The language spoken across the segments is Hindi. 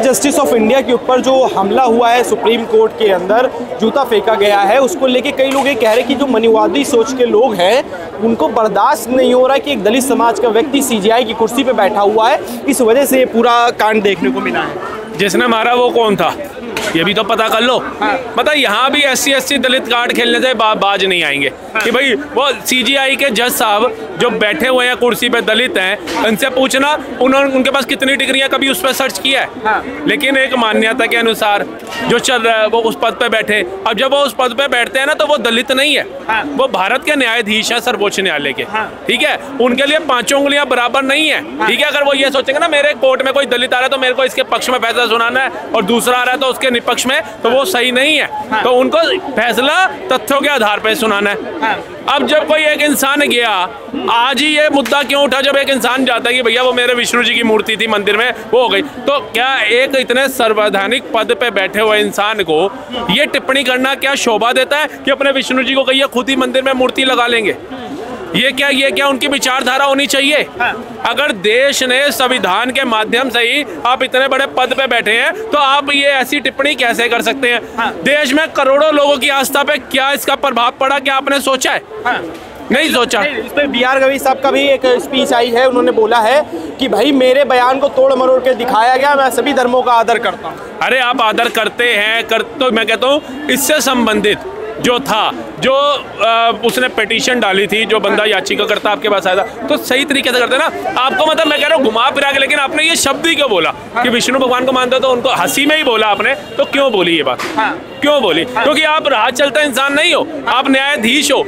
जस्टिस ऑफ इंडिया के ऊपर जो हमला हुआ है सुप्रीम कोर्ट के अंदर, जूता फेंका गया है, उसको लेके कई लोग ये कह रहे हैं कि जो मनुवादी सोच के लोग हैं उनको बर्दाश्त नहीं हो रहा है कि एक दलित समाज का व्यक्ति सीजीआई की कुर्सी पे बैठा हुआ है, इस वजह से ये पूरा कांड देखने को मिला है। जिसने मारा वो कौन था ये भी तो पता कर लो। पता यहाँ भी SC दलित कार्ड खेलने से बाज नहीं आएंगे कि भाई वो CGI के जज साहब जो बैठे हुए हैं कुर्सी पे दलित हैं, उनसे पूछना उनके पास कितनी डिग्रियां कभी उस पर सर्च किया है। लेकिन एक मान्यता के अनुसार जो चल रहा है वो उस पद पे बैठे। अब जब वो उस पद पे बैठते हैं ना तो वो दलित नहीं है, वो भारत के न्यायाधीश है सर्वोच्च न्यायालय के। ठीक है, उनके लिए पांचों उंगलियां बराबर नहीं है। ठीक है, अगर वो ये सोचेंगे ना मेरे कोर्ट में कोई दलित आ रहा है तो मेरे को इसके पक्ष में फैसला सुनाना है और दूसरा आ रहा है तो उसके निपक्ष में, तो वो सही नहीं है। तो उनको फैसला तथ्यों के आधार पर सुनाना है। अब जब कोई एक इंसान गया, आज ही ये मुद्दा क्यों उठा, जब एक इंसान जाता है कि भैया वो मेरे विष्णु जी की मूर्ति थी मंदिर में वो हो गई, तो क्या एक इतने संवैधानिक पद पे बैठे हुए इंसान को ये टिप्पणी करना क्या शोभा देता है कि अपने विष्णु जी को कहिए खुद ही मंदिर में मूर्ति लगा लेंगे? ये क्या उनकी विचारधारा होनी चाहिए? अगर देश ने संविधान के माध्यम से ही आप इतने बड़े पद पे बैठे हैं तो आप ये ऐसी टिप्पणी कैसे कर सकते हैं? देश में करोड़ों लोगों की आस्था पे क्या इसका प्रभाव पड़ा, क्या आपने सोचा है? नहीं सोचा। इस पर BR गवई साहब का भी एक स्पीच आई है, उन्होंने बोला है कि भाई मेरे बयान को तोड़ मरोड़ के दिखाया गया, मैं सभी धर्मों का आदर करता हूँ। अरे आप आदर करते हैं तो मैं कहता हूँ इससे संबंधित जो था, जो उसने पिटीशन डाली थी, जो बंदा याचिका करता आपके पास आया था, तो सही तरीके से करते ना आपको, मतलब मैं कह रहा हूँ घुमा फिरा के। लेकिन आपने ये शब्द ही क्यों बोला कि विष्णु भगवान को मानते हो, तो उनको हंसी में ही बोला आपने, तो क्यों बोली ये बात? क्यों बोली? क्योंकि आप राह चलता इंसान नहीं हो, आप न्यायाधीश हो।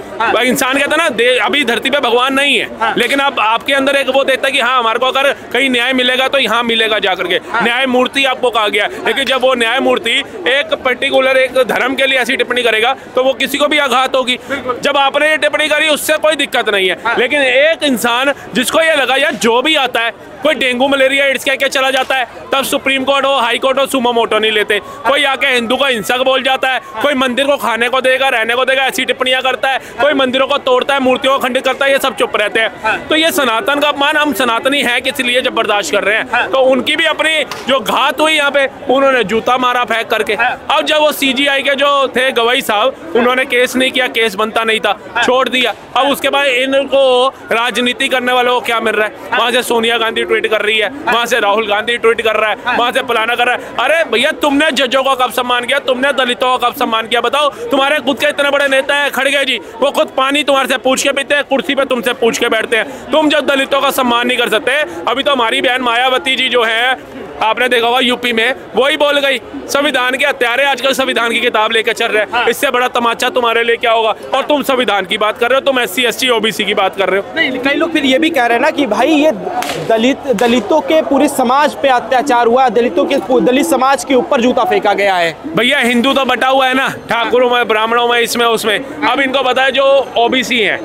इंसान कहता है ना अभी धरती पे भगवान नहीं है, लेकिन आपके अंदर एक वो देता है कि हाँ हमारे को अगर कहीं न्याय मिलेगा तो यहाँ मिलेगा जाकर के। न्याय मूर्ति आपको कहा गया, लेकिन जब वो न्याय मूर्ति एक पर्टिकुलर एक धर्म के लिए ऐसी टिप्पणी करेगा तो वो किसी को भी आघात होगी। जब आपने ये टिप्पणी करी उससे कोई दिक्कत नहीं है, लेकिन एक इंसान जिसको ये लगा यार जो भी आता है, कोई डेंगू मलेरिया एड्स कह के चला जाता है, तब सुप्रीम कोर्ट हो हाई कोर्ट हो सुमो मोटो नहीं लेते। कोई आके हिंदू को हिंसक बोल जाता है, कोई मंदिर को खाने को देगा रहने को देगा ऐसी टिप्पणियां करता है, कोई मंदिरों को तोड़ता है मूर्तियों को खंडित करता है, ये सब चुप रहते हैं। तो ये सनातन का अपमान, हम सनातनी है किस लिए जब बर्दाश्त कर रहे हैं, तो उनकी भी अपनी जो घात हुई यहाँ पे, उन्होंने जूता मारा फेंक करके। अब जब वो CGI के जो थे गवई साहब, उन्होंने केस नहीं किया, केस बनता नहीं था, छोड़ दिया। अब उसके बाद इनको राजनीति करने वालों को क्या मिल रहा है? वहां से सोनिया गांधी ट्वीट कर रही है, वहां से राहुल गांधी ट्वीट कर रहा है, वहां से फलाना कर रहा है। अरे भैया तुमने जजों को कब सम्मान किया? तुमने दलितों को कब सम्मान किया? बताओ। तुम्हारे खुद के इतने बड़े नेता हैं खड़गे जी, वो खुद पानी तुम्हारे से पूछ के पीते हैं, कुर्सी पे तुमसे पूछ के बैठते हैं। तुम जब दलितों का सम्मान नहीं कर सकते, अभी तो हमारी बहन मायावती जी जो है, आपने देखा होगा यूपी में, वही बोल गई संविधान के हत्यारे आजकल संविधान की किताब लेकर चल रहे हैं। इससे बड़ा तमाचा तुम्हारे लिए क्या होगा? और तुम संविधान की बात कर रहे हो, तुम SC ST OBC की बात कर रहे हो। नहीं, कई लोग फिर ये भी कह रहे हैं ना कि भाई ये दलितों के पूरे समाज पे अत्याचार हुआ, दलित समाज के ऊपर जूता फेंका गया है। भैया हिंदू तो बटा हुआ है ना, ठाकुरों में, ब्राह्मणों में, इसमें उसमें। अब इनको पता है जो OBC है,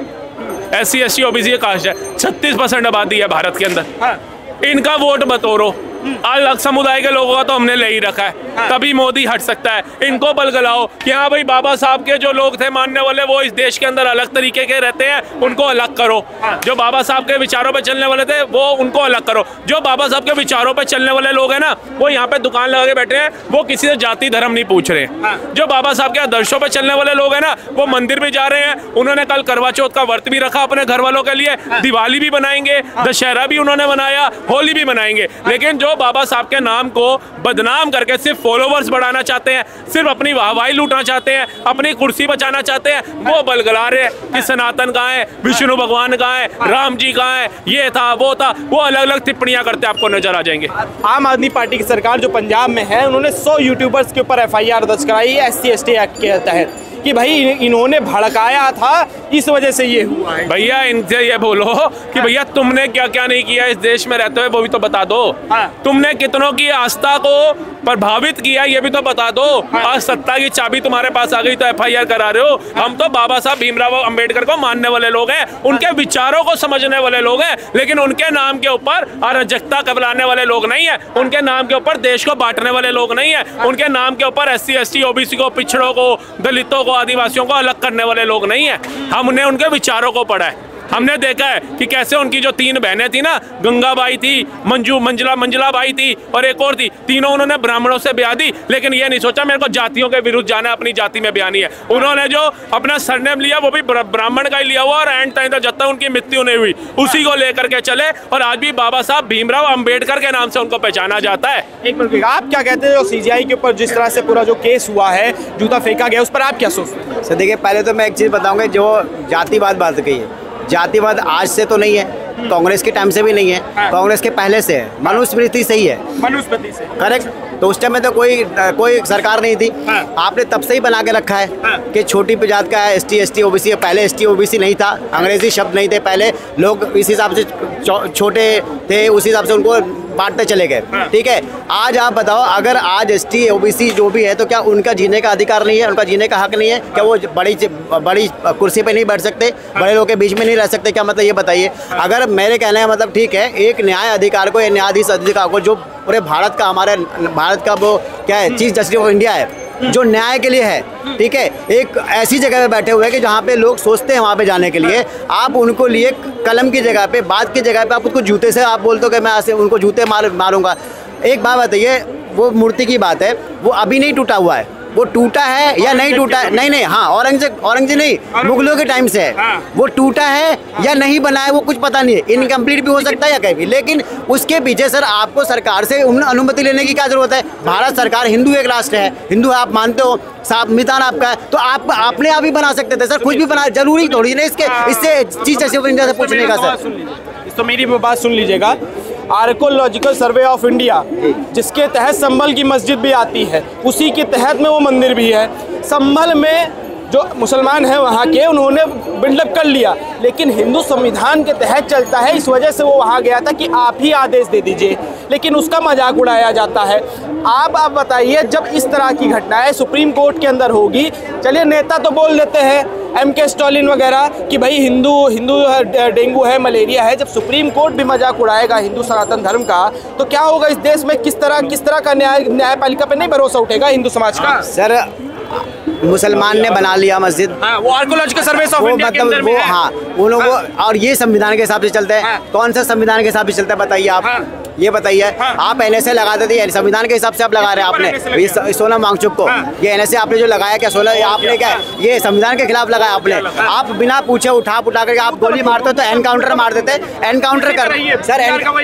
SC ST OBC कास्ट है, 36% आबादी है भारत के अंदर, इनका वोट बतौरो अलग समुदाय के लोगों का तो हमने ले ही रखा है, तभी मोदी हट सकता है। इनको बलगलाओ कि हाँ भाई बाबा साहब के जो लोग थे मानने वाले, वो इस देश के अंदर अलग तरीके के रहते हैं, उनको अलग करो। जो बाबा साहब के विचारों पे चलने वाले थे वो उनको अलग करो। जो बाबा साहब के विचारों पे चलने वाले लोग हैं ना, वो यहाँ पे दुकान लगा के बैठे हैं, वो किसी से जाति धर्म नहीं पूछ रहे। जो बाबा साहब के आदर्शों पे चलने वाले लोग हैं ना, वो मंदिर भी जा रहे हैं, उन्होंने कल करवा चौथ का व्रत भी रखा अपने घर वालों के लिए, दिवाली भी बनाएंगे, दशहरा भी उन्होंने बनाया, होली भी मनाएंगे। लेकिन जो बाबा साहब के नाम को बदनाम करके सिर्फ फॉलोवर्स बढ़ाना चाहते हैं, सिर्फ अपनी वाहवाही लूटना चाहते हैं, अपनी कुर्सी बचाना चाहते हैं, वो बलगला रहे हैं कि सनातन कहाँ है, विष्णु भगवान कहाँ है, राम जी कहाँ है, ये था वो था, वो अलग अलग टिप्पणियां करते आपको नजर आ जाएंगे। आम आदमी पार्टी की सरकार जो पंजाब में है, उन्होंने 100 यूट्यूबर्स के ऊपर FIR दर्ज कराई है SC ST एक्ट के तहत कि भाई इन्होंने भड़काया था, इस वजह से ये हुआ है। भैया इनसे ये बोलो कि भैया तुमने क्या क्या नहीं किया इस देश में रहते हुए, वो भी तो बता दो। तुमने कितनों की आस्था को प्रभावित किया, ये भी तो बता दो। आज सत्ता की चाबी तुम्हारे पास आ गई तो FIR करा रहे हो। हम तो बाबा साहब भीमराव अंबेडकर को मानने वाले लोग हैं, उनके विचारों को समझने वाले लोग हैं, लेकिन उनके नाम के ऊपर अराजकता कबलाने वाले लोग नहीं है, उनके नाम के ऊपर देश को बांटने वाले लोग नहीं है, उनके नाम के ऊपर SC ST OBC को, पिछड़ों को, दलितों को, आदिवासियों को अलग करने वाले लोग नहीं है। हमने उनके विचारों को पढ़ा है, हमने देखा है कि कैसे उनकी जो 3 बहनें थी ना, गंगाबाई थी, मंजला बाई थी और एक और थी, तीनों उन्होंने ब्राह्मणों से ब्याह दी, लेकिन ये नहीं सोचा मेरे को जातियों के विरुद्ध जाना है, अपनी जाति में ब्याह नहीं है। उन्होंने जो अपना सरनेम लिया वो भी ब्राह्मण का ही लिया हुआ, और एंड टाइम तक जब तक उनकी मृत्यु नहीं हुई उसी को लेकर के चले, और आज भी बाबा साहब भीमराव अंबेडकर के नाम से उनको पहचाना जाता है। एक मिनट, आप क्या कहते हैं सीजीआई के ऊपर जिस तरह से पूरा जो केस हुआ है, जूता फेंका गया, उस पर आप क्या सोचते हैं? सर देखिए, पहले तो मैं एक चीज़ बताऊंगा, जो जातिवाद बात कही है, जातिवाद आज से तो नहीं है, कांग्रेस के टाइम से भी नहीं है, कांग्रेस के पहले से है, मनुस्मृति से ही है, मनुस्मृति से, करेक्ट। तो उस टाइम में तो कोई सरकार नहीं थी, आपने तब से ही बना के रखा है कि छोटी जात का है, ST OBC। पहले ST OBC नहीं था, अंग्रेजी शब्द नहीं थे, पहले लोग इस हिसाब से छोटे थे, उस हिसाब से उनको बांटते चले गए, ठीक है। आज आप बताओ, अगर आज ST OBC जो भी है, तो क्या उनका जीने का अधिकार नहीं है, उनका जीने का हक नहीं है? क्या वो बड़ी कुर्सी पे नहीं बैठ सकते, बड़े लोगों के बीच में नहीं रह सकते? क्या मतलब ये बताइए। अगर मेरे कहने का मतलब ठीक है, एक न्याय अधिकार को या न्यायाधीश अधिकार को, जो पूरे भारत का, हमारे भारत का वो क्या है, चीफ जस्टिस ऑफ इंडिया है, जो न्याय के लिए है, ठीक है, एक ऐसी जगह पे बैठे हुए हैं कि जहाँ पे लोग सोचते हैं वहाँ पे जाने के लिए, आप उनको लिए कलम की जगह पे, बात की जगह पे आप उसको जूते से आप बोलते हो कि मैं ऐसे उनको जूते मारूंगा। एक बात बताइए, वो मूर्ति की बात है, वो अभी नहीं टूटा हुआ है, वो टूटा है या नहीं टूटा है? नहीं, हाँ, औरंगजेब नहीं, मुगलों के टाइम से है, वो टूटा है या नहीं बना है वो कुछ पता नहीं है, इनकम्प्लीट भी हो सकता है या कहीं भी, लेकिन उसके पीछे सर आपको सरकार से अनुमति लेने की क्या जरूरत है? भारत सरकार, हिंदू एक राष्ट्र है, हिंदू आप मानते हो, संविधान आपका है, तो आपने आप ही बना सकते थे सर, कुछ भी बना, जरूरी थोड़ी नहीं इससे चीफ जस्टिस ऑफ इंडिया से पूछने का सर। तो मेरी बात सुन लीजिएगा, आर्कोलॉजिकल सर्वे ऑफ इंडिया, जिसके तहत संभल की मस्जिद भी आती है, उसी के तहत में वो मंदिर भी है। संभल में जो मुसलमान हैं वहाँ के, उन्होंने बिल्डअप कर लिया, लेकिन हिंदू संविधान के तहत चलता है, इस वजह से वो वहाँ गया था कि आप ही आदेश दे दीजिए, लेकिन उसका मजाक उड़ाया जाता है। आप बताइए, जब इस तरह की घटनाएं सुप्रीम कोर्ट के अंदर होगी, चलिए नेता तो बोल देते हैं MK स्टालिन वगैरह कि भाई हिंदू डेंगू है, मलेरिया है, जब सुप्रीम कोर्ट भी मजाक उड़ाएगा हिंदू सनातन धर्म का, तो क्या होगा इस देश में? किस तरह का न्यायपालिका पे नहीं भरोसा उठेगा हिंदू समाज का? सर मुसलमान ने बना लिया मस्जिद, वो आर्कोलॉजिकल सर्वे ऑफ इंडिया के अंदर में है। हाँ, उन लोगों, और ये संविधान के हिसाब से चलता है। कौन सा संविधान के हिसाब से चलता है बताइए आप? ये बताइए। आप NSA लगाते थे, संविधान के हिसाब से आप लगा रहे हैं आपने, ये सोनम वांगचुक को, ये NSA आपने जो लगाया, क्या आपने क्या ये संविधान के खिलाफ लगाया आपने? आप बिना पूछे उठा करके आप गोली मारते हो तो एनकाउंटर मार देते, एनकाउंटर कर सर,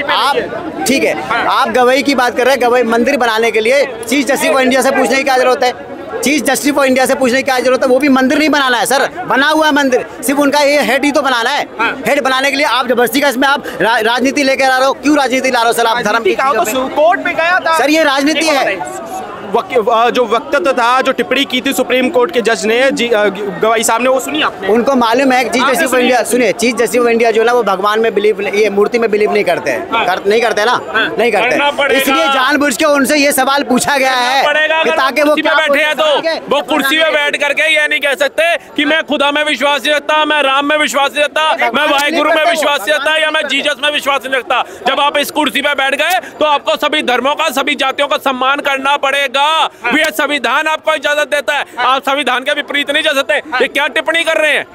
आप ठीक है, आप गवाही की बात कर रहे हैं, गवाही मंदिर बनाने के लिए चीफ जस्टिस ऑफ इंडिया से पूछने की क्या जरूरत है? चीफ जस्टिस ऑफ इंडिया से पूछने की क्या जरूरत है? वो भी मंदिर नहीं बनाना है सर, बना हुआ है मंदिर, सिर्फ उनका ये हेड ही तो बनाना है। हेड बनाने के लिए आप जबरदस्ती का इसमें आप राजनीति लेकर आ रहे हो। क्यों राजनीति ला रहे हो सर? आप धर्म की कोर्ट में गया था सर, ये राजनीति है। जो वक्तव्य था, जो टिप्पणी की थी सुप्रीम कोर्ट के जज ने, गवाही साहब ने, वो सुनी आपने? उनको मालूम है चीफ जस्टिस ऑफ इंडिया, सुनिए, चीफ जस्टिस ऑफ इंडिया जो ना वो भगवान में बिलीव, ये मूर्ति में बिलीव नहीं करते हैं, नहीं करते ना, नहीं करते, इसलिए जानबूझ के उनसे ये सवाल पूछा गया है ताकि वो बैठे हैं, तो वो कुर्सी में बैठ करके ये नहीं कह सकते कि मैं खुदा में विश्वास नहीं रखता, मैं राम में विश्वास नहीं रखता, मैं वाहिगुरु में विश्वास नहीं रखता, या मैं जीसस में विश्वास नहीं रखता। जब आप इस कुर्सी पे बैठ गए तो आपको सभी धर्मों का, सभी जातियों का सम्मान करना पड़ेगा। ये संविधान आपको इजाजत देता है, आप संविधान के विपरीत नहीं जा सकते। ये क्या टिप्पणी कर रहे हैं?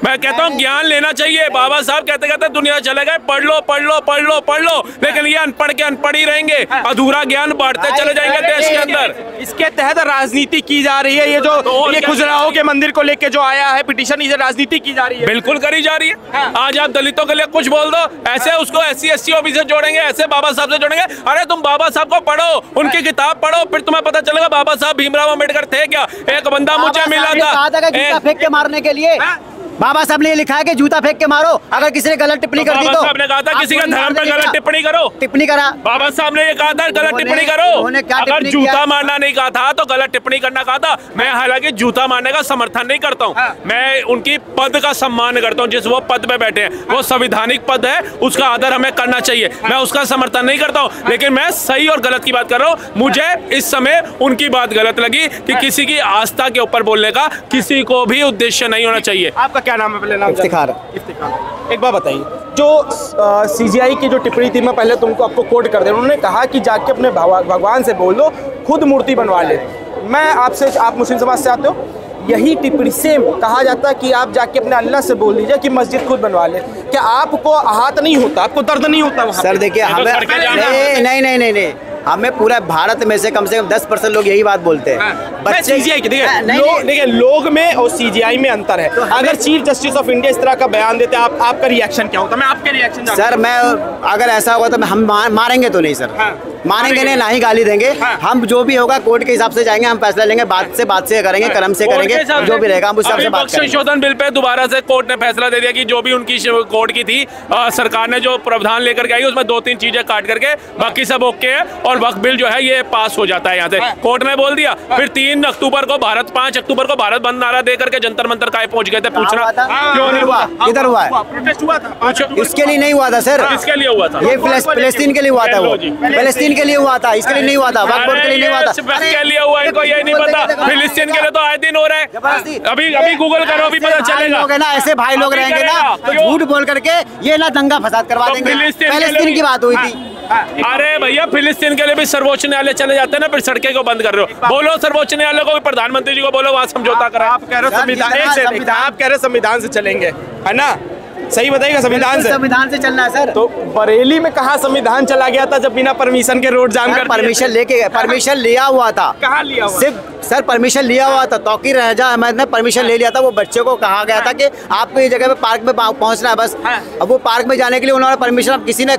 मैं कहता हूँ ज्ञान लेना चाहिए। बाबा साहब कहते कहते दुनिया चले गए, पढ़ लो पढ़ लो पढ़ लो पढ़ लो, लेकिन ये अनपढ़ के अनपढ़ ही रहेंगे, अधूरा ज्ञान बांटते चले जाएंगे देश के अंदर। इसके तहत राजनीति की जा रही है। ये जो ये खुजराहो के मंदिर को लेके जो आया है पिटीशन, इसे राजनीति की जा रही है। बिल्कुल करी जा रही है। आज आप दलितों के लिए कुछ बोल दो, ऐसे उसको SC ST OBC से जोड़ेंगे, ऐसे बाबा साहब से जोड़ेंगे। अरे तुम बाबा साहब को पढ़ो, उनकी किताब पढ़ो, फिर तुम्हें पता चलेगा बाबा साहब भीमराव अम्बेडकर थे क्या। एक बंदा मुझे मिला था फेंक के मारने के लिए, बाबा साहब ने लिखा है कि जूता फेंक के मारो, अगर किसी ने गलत टिप्पणी कर दी तो। बाबा साहब ने कहा था किसी के धर्म पे गलत टिप्पणी करो, टिप्पणी करा। बाबा साहब ने ये कहा था गलत टिप्पणी करो। अगर जूता मारना नहीं कहा था तो गलत टिप्पणी करना कहा था। मैं हालांकि जूता मारने का समर्थन नहीं करता हूँ, मैं उनकी पद का सम्मान करता हूँ, जिस वो पद पे बैठे हैं, वो संवैधानिक पद है, उसका आदर हमें करना चाहिए। मैं उसका समर्थन नहीं करता हूँ, लेकिन मैं सही और गलत की बात कर रहा हूँ। मुझे इस समय उनकी बात गलत लगी कि किसी की आस्था के ऊपर बोलने का किसी को भी उद्देश्य नहीं होना चाहिए। आपका क्या नाम है? पहले नाम इफ्तिखार। एक बात बताइए, जो CGI की जो टिप्पणी थी, मैं पहले आपको कोट कर दे, उन्होंने कहा कि जाके अपने भगवान से बोल दो खुद मूर्ति बनवा ले। मैं आपसे, आप मुस्लिम समाज से आते हो, यही टिप्पणी सेम कहा जाता है कि आप जाके अपने अल्लाह से बोल दीजिए कि मस्जिद खुद बनवा ले। क्या आपको आहत नहीं होता, आपको दर्द नहीं होता वहाँ? सर देखिए हमें नहीं, हमें पूरा भारत में से कम 10% लोग यही बात बोलते हैं। बच्चे देखिए लोग में और सीजीआई में अंतर है। अगर चीफ जस्टिस ऑफ इंडिया इस तरह का बयान देते हैं, आपका रिएक्शन क्या होता? मैं आपके रिएक्शन सर, मैं अगर ऐसा होगा तो हम मारेंगे तो नहीं सर, मारेंगे नहीं, ना ही गाली देंगे। हम जो भी होगा कोर्ट के हिसाब से जाएंगे, हम फैसला लेंगे, बात से करेंगे, कर्म से करेंगे, जो भी रहेगा हम उस हिसाब से बात करेंगे। संशोधन बिल पे दोबारा से कोर्ट ने फैसला दे दिया कि जो भी उनकी कोर्ट की थी सरकार ने जो प्रावधान लेकर के आई उसमें 2-3 चीजें काट करके बाकी सब ओके है और वक्फ बिल जो है ये पास हो जाता है यहाँ से। कोर्ट ने बोल दिया। फिर 5 अक्टूबर को भारत बंद नारा दे करके जंतर मंतर काय पहुंच गए थे। पूछना क्यों नहीं हुआ? किधर हुआ है? प्रोटेस्ट हुआ था? इसके लिए नहीं हुआ था सर, इसके लिए हुआ था, ये फिलिस्तीन के लिए हुआ था, वो फिलिस्तीन के लिए हुआ था, इसके लिए नहीं हुआ था, वक्फ बोर्ड के लिए नहीं हुआ था। इसके लिए हुआ, इनको ये नहीं पता। फिलिस्तीन के लिए तो आए दिन हो रहा है, अभी गूगल करो, अभी पता चलेगा ना। ऐसे भाई लोग रहेंगे ना तो झूठ बोल करके ये ना दंगा फसाद करवा देंगे। फिलिस्तीन की बात हुई थी। अरे भैया फिलिस्तीन के लिए भी सर्वोच्च न्यायालय चले जाते हैं ना, फिर सड़कें को बंद कर रहे हो। बोलो सर्वोच्च न्यायालय को, प्रधानमंत्री जी को बोलो वहाँ समझौता करा। आप कह रहे हो संविधान से चलेंगे, है ना? सही बताइएगा, संविधान से चलना है सर। तो बरेली में कहाँ संविधान चला गया था जब बिना परमिशन के रोड जाम कर? परमिशन लिया हुआ था। कहाँ लिया हुआ? सिर्फ सर परमिशन लिया हुआ था, तौकीर रजा अहमद ने परमिशन ले लिया था। वो बच्चे को कहा गया था कि आपको ये जगह पे पार्क में पहुंचना है बस। अब वो पार्क में जाने के लिए उन्होंने परमिशन, अब किसी ने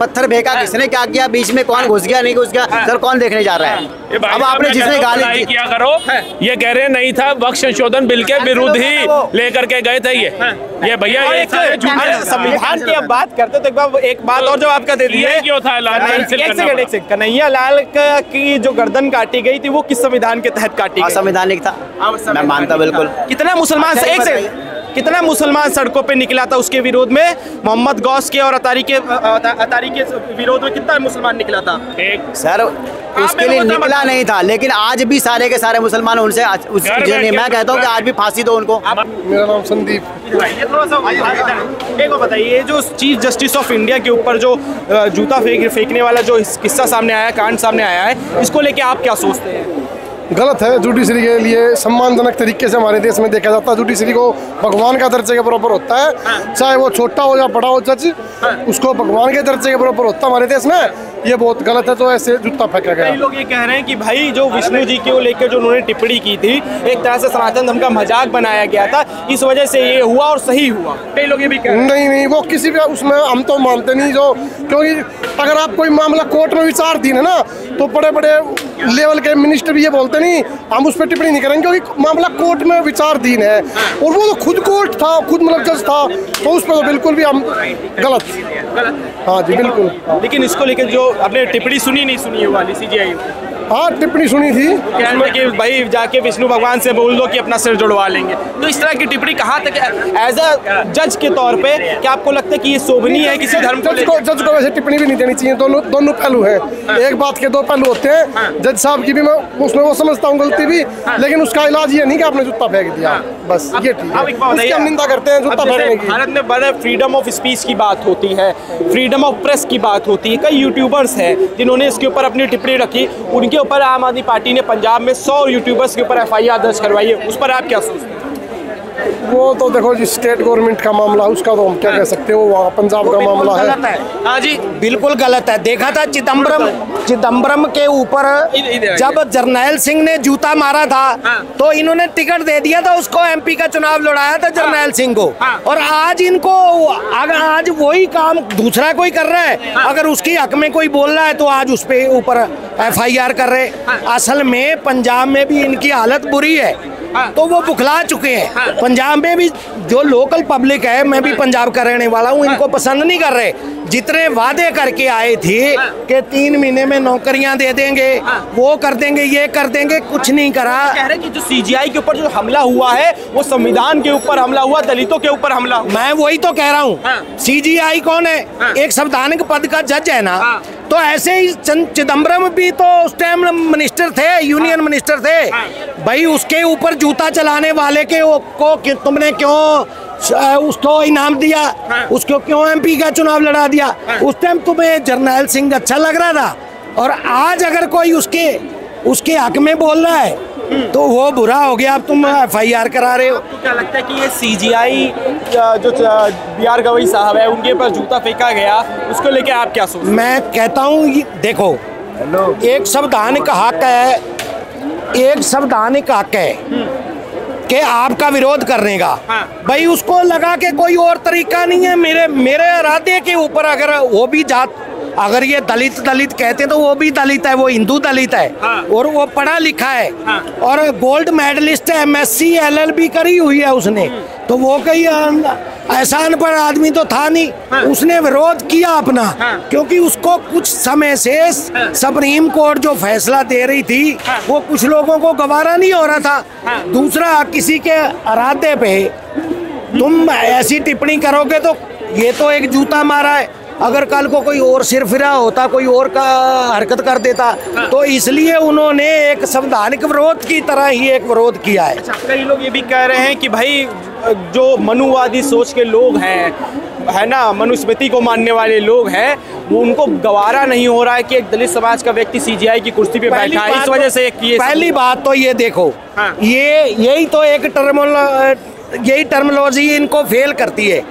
पत्थर फेंका, किसने क्या किया, बीच में कौन घुस गया नहीं घुस गया, सर कौन देखने जा रहा है? अब आपने जिसने गाली किया करो, ये कह रहे नहीं था वक्फ संशोधन बिल के विरुद्ध ही लेकर के गए थे ये भैया संविधान की अब बात करते तो एक बात और जो आपका दे दिए, एक सेकंड, कन्हैया लाल की जो गर्दन काटी गई थी वो किस संविधान के तहत काटी गई? असंवैधानिक था, मैं मानता बिल्कुल। कितना मुसलमान सड़कों पे निकला था उसके विरोध में? मोहम्मद गौस के और अतारी के विरोध में कितना मुसलमान निकला था? सर उसके लिए निकला नहीं था, लेकिन आज भी सारे के सारे मुसलमान उनसे मैं कहता हूँ कि आज भी फांसी दो उनको। मेरा नाम संदीप। ये थोड़ा सा एक बताइए, जो चीफ जस्टिस ऑफ इंडिया के ऊपर जो जूता फेंकने वाला जो किस्सा सामने आया, कांड सामने आया है, इसको लेके आप क्या सोचते हैं? गलत है। जुडिशरी के लिए सम्मानजनक तरीके से हमारे देश में देखा जाता है। जुडिशरी को भगवान का दर्जे के बराबर होता है, चाहे वो छोटा हो या बड़ा हो जज, उसको भगवान के दर्जे के बराबर होता है हमारे देश में। ये बहुत गलत है, तो ऐसे जूता फेंका गया। कई लोग ये कह रहे हैं कि भाई जो विष्णु जी को लेकर जो उन्होंने टिप्पणी की थी, एक तरह से सनातन धर्म का मजाक बनाया गया था, इस वजह से ये हुआ और सही हुआ। कई लोग ये भी कह रहे हैं नहीं, वो किसी भी उसमें हम तो मानते नहीं, जो क्योंकि अगर आप कोई मामला कोर्ट में विचाराधीन है ना, तो बड़े बड़े लेवल के मिनिस्टर भी ये बोलते नहीं हम उस पर टिप्पणी नहीं करेंगे, क्योंकि मामला कोर्ट में विचाराधीन है और वो तो खुद कोर्ट था, खुद मतलब जज था, तो उस पर तो बिल्कुल भी हम गलत। हाँ जी बिल्कुल। लेकिन इसको लेकर जो आपने टिप्पणी सुनी नहीं सुनी है वाली सीजीआई? हाँ टिप्पणी सुनी थी कि भाई जाके विष्णु भगवान से बोल दो कि अपना सिर जुड़वा लेंगे। तो इस तरह की टिप्पणी कहाँ तक एज अ जज के तौर पे क्या आपको लगता है कि ये शोभनीय है किसी धर्म को? जज को वैसे टिप्पणी भी नहीं देनी चाहिए। दोनों पहलू हैं, एक बात के दो पहलू होते हैं। जज साहब की भी मैं उसमें वो समझता हूँ गलती भी, लेकिन उसका इलाज ये नहीं कि आपने जूता फेंक दिया, बस ये ठीक है। हम निंदा करते हैं जूता फेंकने की। भारत में बड़े फ्रीडम ऑफ स्पीच की बात होती है, फ्रीडम ऑफ प्रेस की बात होती है। कई यूट्यूबर्स हैं जिन्होंने इसके ऊपर अपनी टिप्पणी रखी, उनके ऊपर आम आदमी पार्टी ने पंजाब में 100 यूट्यूबर्स के ऊपर एफआईआर दर्ज करवाई है, उस पर आप क्या सोचते हैं? वो तो देखो जी स्टेट गवर्नमेंट का मामला, उसका तो हम क्या कह सकते हो, वहाँ पंजाब का मामला है। हाँ जी बिल्कुल गलत है। देखा था चिदम्बरम के ऊपर जब जर्नैल सिंह ने जूता मारा था, तो इन्होंने टिकट दे दिया था उसको, एमपी का चुनाव लड़ाया था जर्नैल सिंह को, और आज इनको आज वही काम दूसरा कोई कर रहा है। अगर उसकी हक में कोई बोल रहा है तो आज उस पे ऊपर एफआईआर कर रहे। असल में पंजाब में भी इनकी हालत बुरी है, तो वो बुखला चुके हैं। पंजाब में भी जो लोकल पब्लिक है, मैं भी पंजाब का रहने वाला हूँ, इनको पसंद नहीं कर रहे। जितने वादे करके आए थे कि 3 महीने में नौकरियां दे देंगे, वो कर देंगे, ये कर देंगे, कुछ नहीं करा। कह रहे कि जो सीजीआई के ऊपर जो हमला हुआ है वो संविधान के ऊपर हमला हुआ, दलितों के ऊपर हमला हुआ। मैं वही तो कह रहा हूँ। सीजीआई कौन है? एक संवैधानिक पद का जज है ना। तो ऐसे ही चिदम्बरम भी तो उस टाइम मिनिस्टर थे, यूनियन मिनिस्टर थे भाई। उसके ऊपर जूता चलाने वाले को तुमने क्यों उसको इनाम दिया? उसको क्यों एमपी का चुनाव लड़ा दिया? उस टाइम तुम्हें जर्नैल सिंह अच्छा लग रहा था, और आज अगर कोई उसके हक में बोल रहा है तो वो बुरा हो गया। अब तुम FIR करा रहे हो। तो क्या लगता है कि ये CGI जो BR गवई साहब है उनके ऊपर जूता फेंका गया, उसको लेके आप क्या सोचते हैं? मैं कहता हूँ देखो, एक संवैधानिक हक है, एक संवैधानिक हक है कि आपका विरोध करने का। भाई उसको लगा के कोई और तरीका नहीं है। मेरे इरादे के ऊपर अगर वो भी जात, अगर ये दलित कहते हैं तो वो भी दलित है, वो हिंदू दलित है। और वो पढ़ा लिखा है और गोल्ड मेडलिस्ट है, MSc LLB करी हुई है उसने। तो वो कहीं ऐसा अनपढ़ आदमी तो था नहीं। उसने विरोध किया अपना, क्योंकि उसको कुछ समय से सुप्रीम कोर्ट जो फैसला दे रही थी वो कुछ लोगों को गवारा नहीं हो रहा था। दूसरा, किसी के इरादे पे तुम ऐसी टिप्पणी करोगे तो ये तो एक जूता मारा है। अगर कल को कोई और सिरफिरा होता, कोई और का हरकत कर देता, तो इसलिए उन्होंने एक संवैधानिक विरोध की तरह ही एक विरोध किया है। अच्छा, कई लोग ये भी कह रहे हैं कि भाई जो मनुवादी सोच के लोग हैं, है ना, मनुस्मृति को मानने वाले लोग हैं, वो उनको गवारा नहीं हो रहा है कि एक दलित समाज का व्यक्ति CGI की कुर्सी पे बैठा है, इस वजह से पहली बात तो ये देखो, यही तो एक टर्मिनोलॉजी इनको फेल करती है।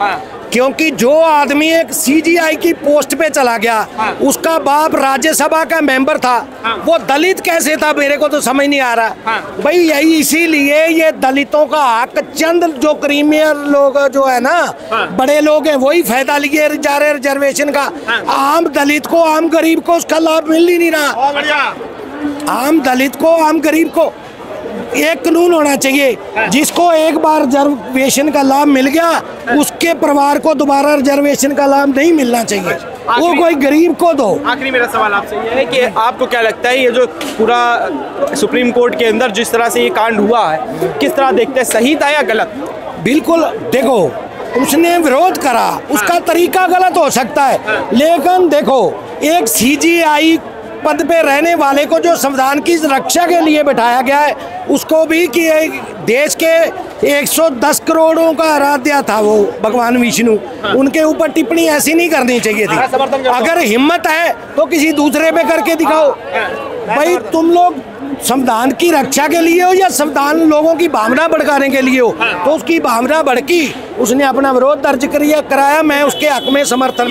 क्योंकि जो आदमी एक CGI की पोस्ट पे चला गया, उसका बाप राज्यसभा का मेंबर था, वो दलित कैसे था मेरे को तो समझ नहीं आ रहा। भाई यही इसीलिए ये दलितों का हक चंद जो क्रीमियर लोग जो है ना, बड़े लोग हैं, वही फायदा लिए जा रहे रिजर्वेशन का। आम दलित को, आम गरीब को उसका लाभ मिल ही नहीं रहा। आम दलित को, आम गरीब को एक कानून होना चाहिए, जिसको एक बार रिजर्वेशन का लाभ मिल गया उसके परिवार को दोबारा रिजर्वेशन का लाभ नहीं मिलना चाहिए। वो कोई गरीब को दो। आखिरी मेरा सवाल आपसे ये है कि आपको क्या लगता है ये जो पूरा सुप्रीम कोर्ट के अंदर जिस तरह से ये कांड हुआ है, किस तरह देखते हैं, सही था या गलत? बिल्कुल, देखो उसने विरोध करा, उसका तरीका गलत हो सकता है, लेकिन देखो एक CGI पद पे रहने वाले को जो संविधान की रक्षा के लिए बैठाया गया है, उसको भी कि देश के 110 करोड़ों का आराध्य था वो भगवान विष्णु, उनके ऊपर टिप्पणी ऐसी नहीं करनी चाहिए थी। अगर हिम्मत है तो किसी दूसरे पे करके दिखाओ। भाई तुम लोग संविधान की रक्षा के लिए हो या संविधान लोगों की भावना भड़काने के लिए हो? तो उसकी भावना भड़की, उसने अपना विरोध दर्ज कराया, मैं उसके हक में समर्थन